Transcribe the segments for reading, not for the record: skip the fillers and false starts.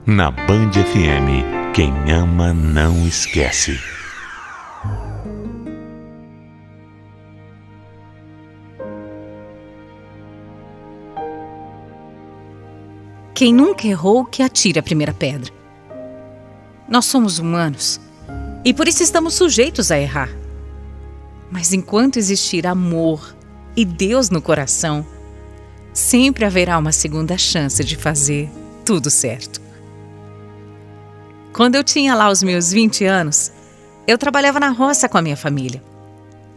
Na Band FM, quem ama não esquece. Quem nunca errou, que atire a primeira pedra. Nós somos humanos e por isso estamos sujeitos a errar. Mas enquanto existir amor e Deus no coração, sempre haverá uma segunda chance de fazer tudo certo. Quando eu tinha lá os meus 20 anos, eu trabalhava na roça com a minha família.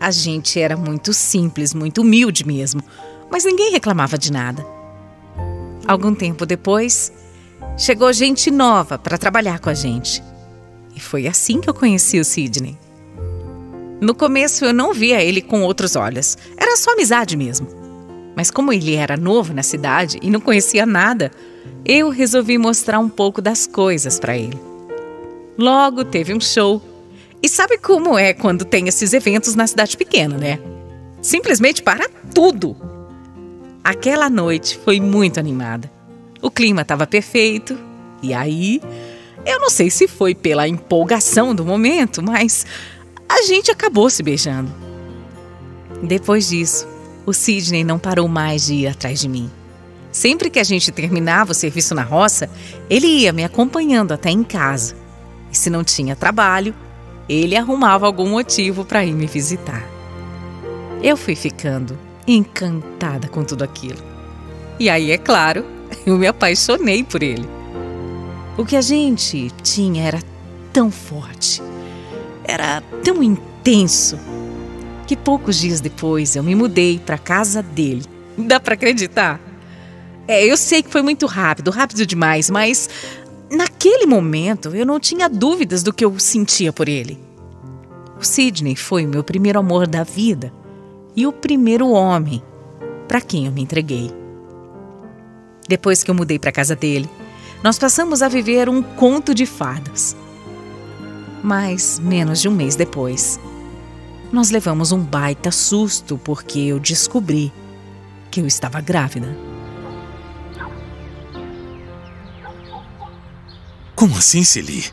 A gente era muito simples, muito humilde mesmo, mas ninguém reclamava de nada. Algum tempo depois, chegou gente nova para trabalhar com a gente. E foi assim que eu conheci o Sidney. No começo eu não via ele com outros olhos, era só amizade mesmo. Mas como ele era novo na cidade e não conhecia nada, eu resolvi mostrar um pouco das coisas para ele. Logo teve um show. E sabe como é quando tem esses eventos na cidade pequena, né? Simplesmente para tudo! Aquela noite foi muito animada. O clima estava perfeito. E aí, eu não sei se foi pela empolgação do momento, mas a gente acabou se beijando. Depois disso, o Sidney não parou mais de ir atrás de mim. Sempre que a gente terminava o serviço na roça, ele ia me acompanhando até em casa. E se não tinha trabalho, ele arrumava algum motivo para ir me visitar. Eu fui ficando encantada com tudo aquilo. E aí, é claro, eu me apaixonei por ele. O que a gente tinha era tão forte, era tão intenso, que poucos dias depois eu me mudei para a casa dele. Dá para acreditar? Eu sei que foi muito rápido demais, mas naquele momento eu não tinha dúvidas do que eu sentia por ele. O Sidney foi o meu primeiro amor da vida e o primeiro homem para quem eu me entreguei. Depois que eu mudei para a casa dele, nós passamos a viver um conto de fadas. Mas menos de um mês depois, nós levamos um baita susto porque eu descobri que eu estava grávida. Como assim, Celi?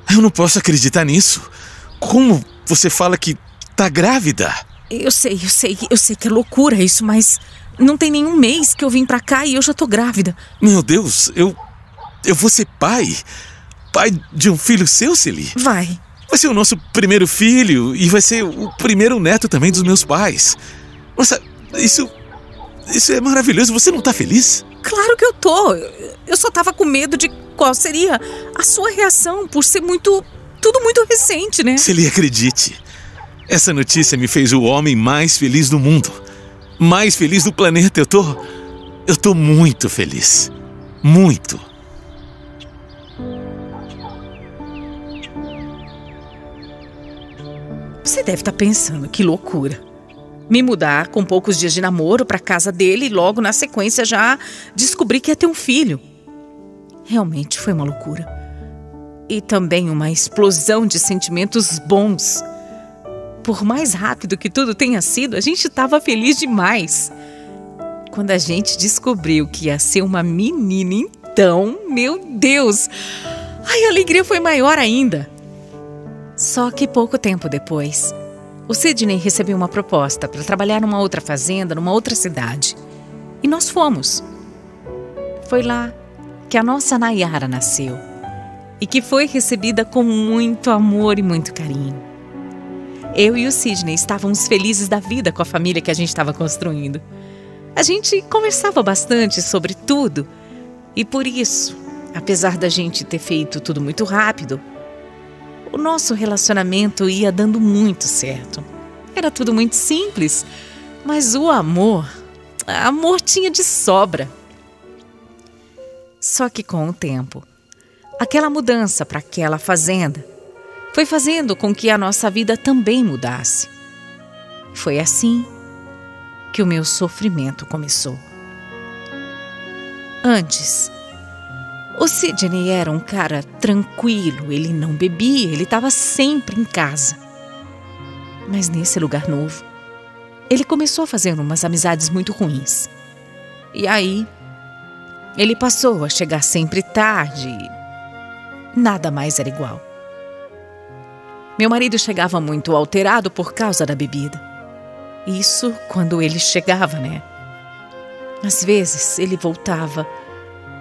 Eu não posso acreditar nisso. Como você fala que tá grávida? Eu sei que é loucura isso, mas não tem nenhum mês que eu vim pra cá e eu já tô grávida. Meu Deus, eu vou ser pai? Pai de um filho seu, Celi? Vai ser o nosso primeiro filho e vai ser o primeiro neto também dos meus pais. Nossa, isso é maravilhoso. Você não tá feliz? Claro que eu tô. Eu só tava com medo de qual seria a sua reação por ser tudo muito recente, né? Celi, acredite. Essa notícia me fez o homem mais feliz do mundo. Mais feliz do planeta. Eu tô muito feliz. Muito. Você deve estar pensando, que loucura. Me mudar com poucos dias de namoro para casa dele e logo na sequência já descobri que ia ter um filho. Realmente foi uma loucura. E também uma explosão de sentimentos bons. Por mais rápido que tudo tenha sido, a gente estava feliz demais. Quando a gente descobriu que ia ser uma menina, então, meu Deus! Ai, a alegria foi maior ainda. Só que pouco tempo depois, o Sidney recebeu uma proposta para trabalhar numa outra fazenda, numa outra cidade. E nós fomos. Foi lá que a nossa Nayara nasceu e que foi recebida com muito amor e muito carinho. Eu e o Sidney estávamos felizes da vida com a família que a gente estava construindo. A gente conversava bastante sobre tudo e por isso, apesar da gente ter feito tudo muito rápido, o nosso relacionamento ia dando muito certo. Era tudo muito simples, mas o amor tinha de sobra. Só que com o tempo, aquela mudança para aquela fazenda foi fazendo com que a nossa vida também mudasse. Foi assim que o meu sofrimento começou. Antes, o Sidney era um cara tranquilo, ele não bebia, ele estava sempre em casa. Mas nesse lugar novo, ele começou a fazer umas amizades muito ruins. E aí, ele passou a chegar sempre tarde, Nada mais era igual. Meu marido chegava muito alterado por causa da bebida. Isso quando ele chegava, né? Às vezes ele voltava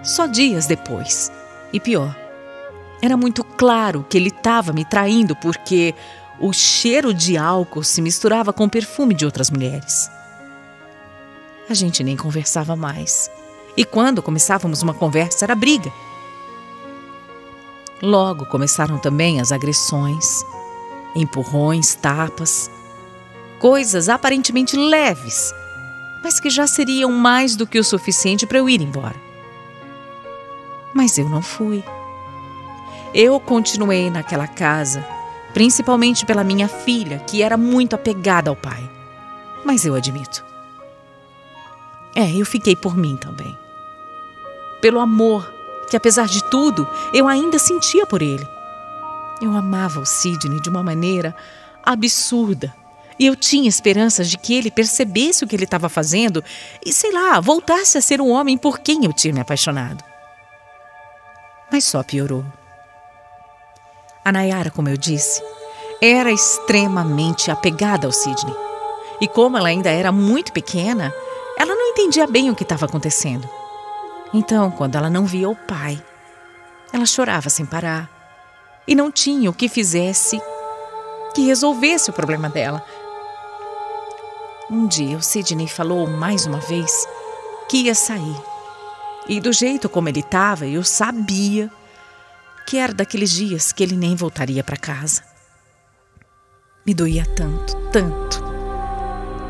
só dias depois. E pior, era muito claro que ele estava me traindo porque o cheiro de álcool se misturava com o perfume de outras mulheres. A gente nem conversava mais. E quando começávamos uma conversa, era briga. Logo começaram também as agressões, empurrões, tapas, coisas aparentemente leves, mas que já seriam mais do que o suficiente para eu ir embora. Mas eu não fui. Eu continuei naquela casa, principalmente pela minha filha, que era muito apegada ao pai. Mas eu admito. Eu fiquei por mim também. Pelo amor que, apesar de tudo, eu ainda sentia por ele. Eu amava o Sidney de uma maneira absurda. E eu tinha esperanças de que ele percebesse o que ele estava fazendo e, sei lá, voltasse a ser o homem por quem eu tinha me apaixonado. Mas só piorou. A Nayara, como eu disse, era extremamente apegada ao Sidney. E como ela ainda era muito pequena, ela não entendia bem o que estava acontecendo. Então, quando ela não via o pai, ela chorava sem parar. E não tinha o que fizesse que resolvesse o problema dela. Um dia, o Sidney falou mais uma vez que ia sair. E do jeito como ele estava, eu sabia que era daqueles dias que ele nem voltaria para casa. Me doía tanto, tanto.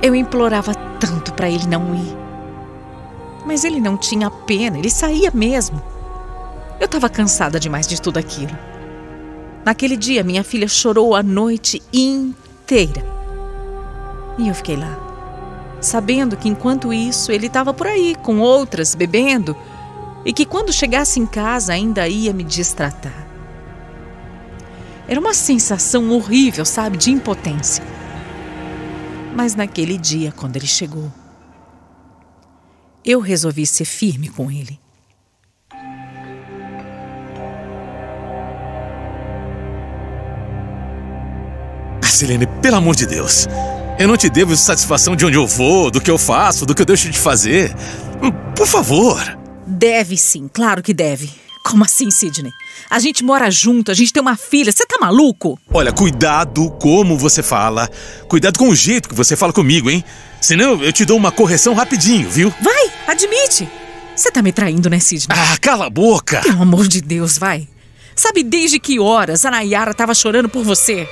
Eu implorava tanto para ele não ir. Mas ele não tinha pena, ele saía mesmo. Eu estava cansada demais de tudo aquilo. Naquele dia, minha filha chorou a noite inteira. E eu fiquei lá, sabendo que enquanto isso ele estava por aí com outras bebendo e que quando chegasse em casa ainda ia me destratar. Era uma sensação horrível, sabe, de impotência. Mas naquele dia, quando ele chegou, eu resolvi ser firme com ele. Silene, pelo amor de Deus, eu não te devo satisfação de onde eu vou, do que eu faço, do que eu deixo de fazer. Por favor. Deve sim, claro que deve. Como assim, Sidney? A gente mora junto, a gente tem uma filha, você tá maluco? Olha, cuidado como você fala. Cuidado com o jeito que você fala comigo, hein? Senão eu te dou uma correção rapidinho, viu? Vai, admite. Você tá me traindo, né, Sidney? Ah, cala a boca. Pelo amor de Deus, vai. Sabe desde que horas a Nayara tava chorando por você?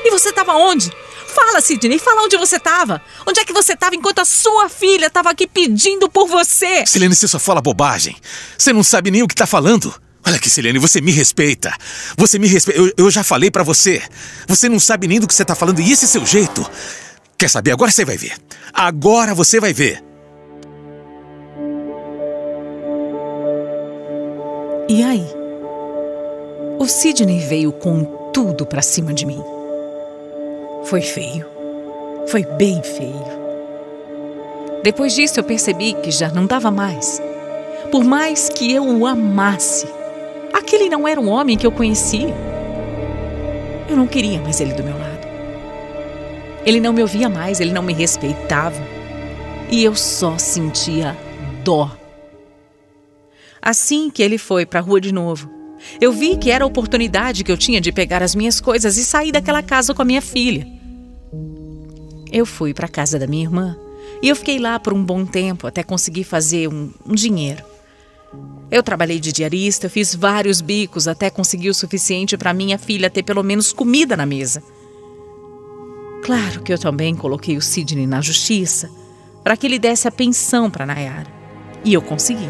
E você tava onde? Fala, Sidney, fala onde você tava. Onde é que você tava enquanto a sua filha tava aqui pedindo por você? Silene, você só fala bobagem. Você não sabe nem o que tá falando. Olha aqui, Silene, você me respeita. Você me respeita. Eu já falei pra você. Você não sabe nem do que você tá falando e esse é seu jeito. Quer saber? Agora você vai ver. Agora você vai ver. E aí? O Sidney veio com tudo pra cima de mim. Foi feio. Foi bem feio. Depois disso eu percebi que já não dava mais. Por mais que eu o amasse, aquele não era um homem que eu conhecia. Eu não queria mais ele do meu lado. Ele não me ouvia mais, ele não me respeitava. E eu só sentia dó. Assim que ele foi para a rua de novo, eu vi que era a oportunidade que eu tinha de pegar as minhas coisas e sair daquela casa com a minha filha. Eu fui para a casa da minha irmã e eu fiquei lá por um bom tempo até conseguir fazer um dinheiro. Eu trabalhei de diarista, eu fiz vários bicos até conseguir o suficiente para minha filha ter pelo menos comida na mesa. Claro que eu também coloquei o Sidney na justiça para que ele desse a pensão para Nayara. E eu consegui.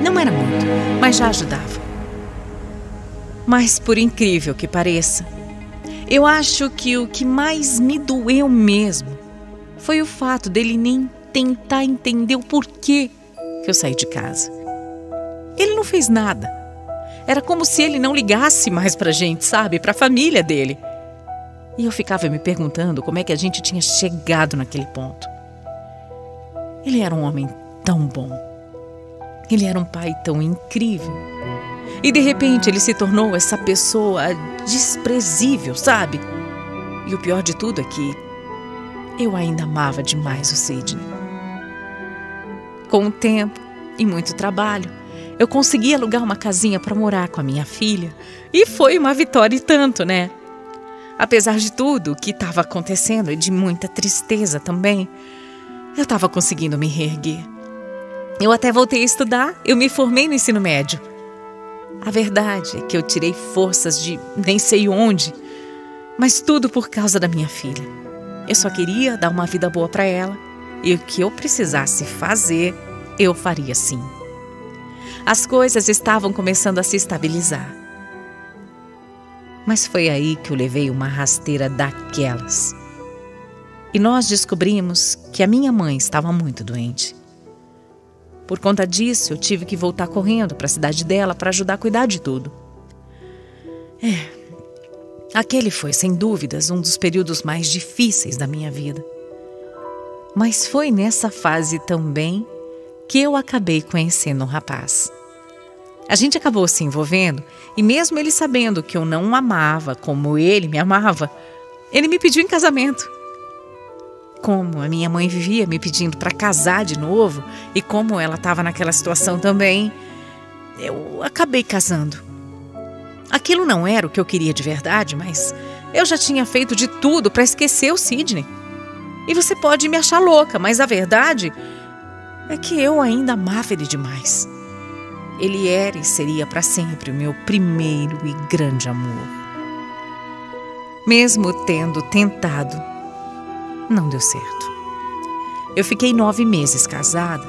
Não era muito, mas já ajudava. Mas por incrível que pareça, eu acho que o que mais me doeu mesmo foi o fato dele nem tentar entender o porquê que eu saí de casa. Ele não fez nada. Era como se ele não ligasse mais pra gente, sabe? Pra família dele. E eu ficava me perguntando como é que a gente tinha chegado naquele ponto. Ele era um homem tão bom. Ele era um pai tão incrível. E de repente ele se tornou essa pessoa desprezível, sabe? E o pior de tudo é que eu ainda amava demais o Sidney. Com o tempo e muito trabalho, eu consegui alugar uma casinha para morar com a minha filha. E foi uma vitória e tanto, né? Apesar de tudo o que estava acontecendo e de muita tristeza também, eu estava conseguindo me reerguer. Eu até voltei a estudar, eu me formei no ensino médio. A verdade é que eu tirei forças de nem sei onde, mas tudo por causa da minha filha. Eu só queria dar uma vida boa para ela e o que eu precisasse fazer, eu faria sim. As coisas estavam começando a se estabilizar. Mas foi aí que eu levei uma rasteira daquelas. E nós descobrimos que a minha mãe estava muito doente. Por conta disso, eu tive que voltar correndo para a cidade dela para ajudar a cuidar de tudo. Aquele foi, sem dúvidas, um dos períodos mais difíceis da minha vida. Mas foi nessa fase também que eu acabei conhecendo um rapaz. A gente acabou se envolvendo e mesmo ele sabendo que eu não o amava como ele me amava, ele me pediu em casamento. Como a minha mãe vivia me pedindo para casar de novo e como ela estava naquela situação também, eu acabei casando. Aquilo não era o que eu queria de verdade, mas eu já tinha feito de tudo para esquecer o Sidney. E você pode me achar louca, mas a verdade é que eu ainda amava ele demais. Ele era e seria para sempre o meu primeiro e grande amor. Mesmo tendo tentado, não deu certo. Eu fiquei 9 meses casada,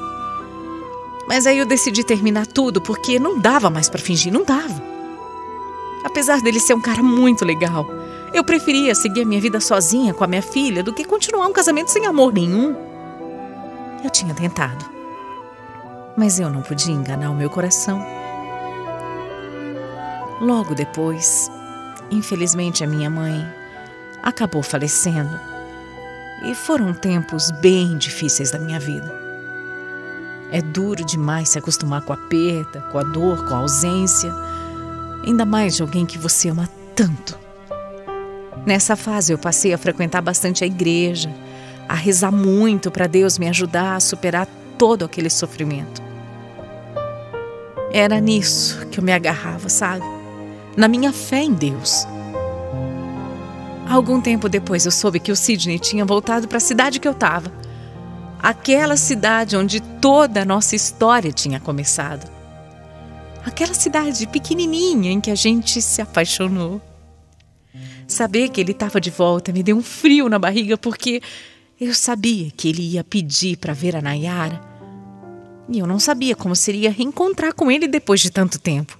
mas aí eu decidi terminar tudo porque não dava mais para fingir, não dava. Apesar dele ser um cara muito legal, eu preferia seguir a minha vida sozinha com a minha filha do que continuar um casamento sem amor nenhum. Eu tinha tentado, mas eu não podia enganar o meu coração. Logo depois, infelizmente, a minha mãe acabou falecendo. E foram tempos bem difíceis da minha vida. É duro demais se acostumar com a perda, com a dor, com a ausência, ainda mais de alguém que você ama tanto. Nessa fase eu passei a frequentar bastante a igreja, a rezar muito para Deus me ajudar a superar todo aquele sofrimento. Era nisso que eu me agarrava, sabe? Na minha fé em Deus. Algum tempo depois eu soube que o Sidney tinha voltado para a cidade que eu estava. Aquela cidade onde toda a nossa história tinha começado. Aquela cidade pequenininha em que a gente se apaixonou. Saber que ele estava de volta me deu um frio na barriga porque eu sabia que ele ia pedir para ver a Nayara. E eu não sabia como seria reencontrar com ele depois de tanto tempo.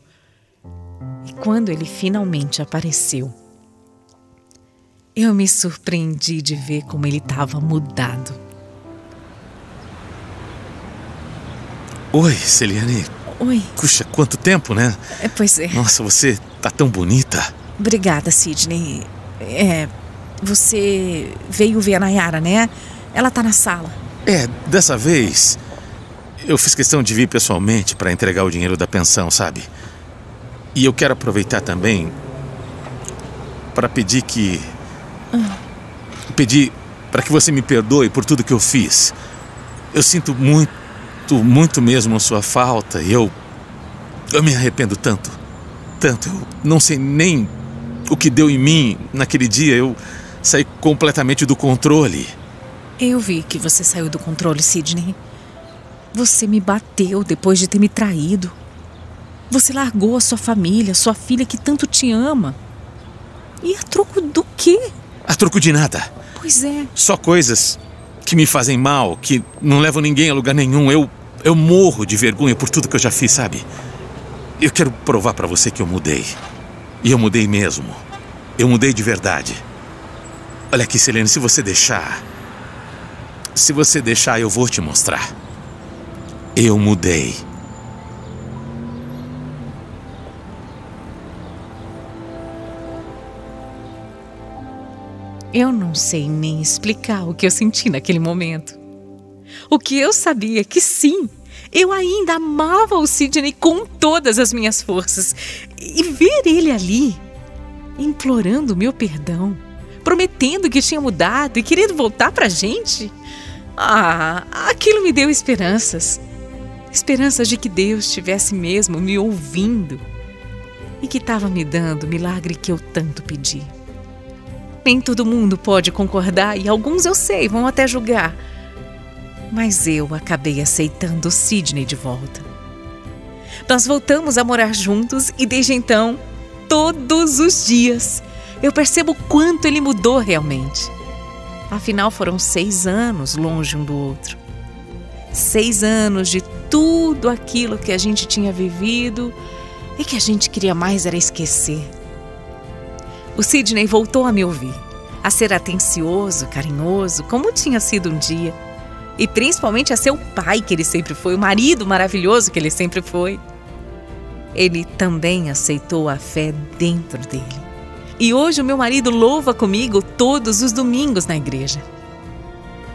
E quando ele finalmente apareceu, eu me surpreendi de ver como ele estava mudado. Oi, Celiane. Oi. Puxa, quanto tempo, né? Pois é. Nossa, você tá tão bonita. Obrigada, Sidney. Você veio ver a Nayara, né? Ela tá na sala. Dessa vez eu fiz questão de vir pessoalmente para entregar o dinheiro da pensão, sabe? E eu quero aproveitar também para pedir para que você me perdoe por tudo que eu fiz. Eu sinto muito mesmo a sua falta e eu me arrependo tanto. Eu não sei nem o que deu em mim naquele dia. Eu saí completamente do controle. Eu vi que você saiu do controle, Sidney. Você me bateu depois de ter me traído. Você largou a sua família, sua filha que tanto te ama. E a troco do quê? A troco de nada. Pois é. Só coisas que me fazem mal, que não levam ninguém a lugar nenhum. Eu morro de vergonha por tudo que eu já fiz, sabe? Eu quero provar pra você que eu mudei. E eu mudei mesmo. Eu mudei de verdade. Olha aqui, Selene, se você deixar, eu vou te mostrar. Eu mudei. Eu não sei nem explicar o que eu senti naquele momento. O que eu sabia é que sim, Eu ainda amava o Sidney com todas as minhas forças. E ver ele ali, implorando meu perdão, prometendo que tinha mudado e querendo voltar pra gente, aquilo me deu esperanças. Esperanças de que Deus estivesse mesmo me ouvindo e que estava me dando o milagre que eu tanto pedi. Nem todo mundo pode concordar e alguns, eu sei, vão até julgar. Mas eu acabei aceitando o Sidney de volta. Nós voltamos a morar juntos e desde então, todos os dias, eu percebo quanto ele mudou realmente. Afinal, foram 6 anos longe um do outro. 6 anos de tudo aquilo que a gente tinha vivido e que a gente queria mais era esquecer. O Sidney voltou a me ouvir, a ser atencioso, carinhoso, como tinha sido um dia. E principalmente a ser o pai que ele sempre foi, o marido maravilhoso que ele sempre foi. Ele também aceitou a fé dentro dele. E hoje o meu marido louva comigo todos os domingos na igreja.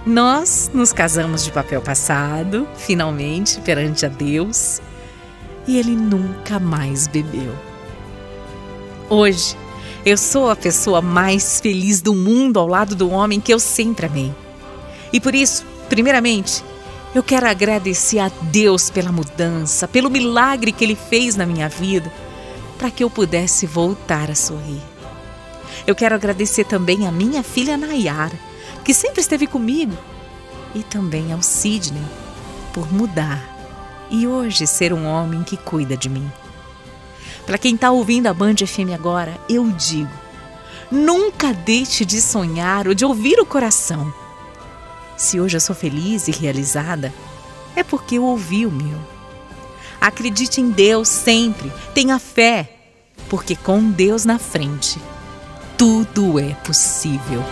Nós nos casamos de papel passado, finalmente, perante a Deus. E ele nunca mais bebeu. Hoje, eu sou a pessoa mais feliz do mundo ao lado do homem que eu sempre amei. E por isso, primeiramente, eu quero agradecer a Deus pela mudança, pelo milagre que Ele fez na minha vida, para que eu pudesse voltar a sorrir. Eu quero agradecer também a minha filha Nayara, que sempre esteve comigo, e também ao Sidney, por mudar e hoje ser um homem que cuida de mim. Para quem está ouvindo a Band FM agora, eu digo, nunca deixe de sonhar ou de ouvir o coração. Se hoje eu sou feliz e realizada, é porque eu ouvi o meu. Acredite em Deus sempre, tenha fé, porque com Deus na frente, tudo é possível.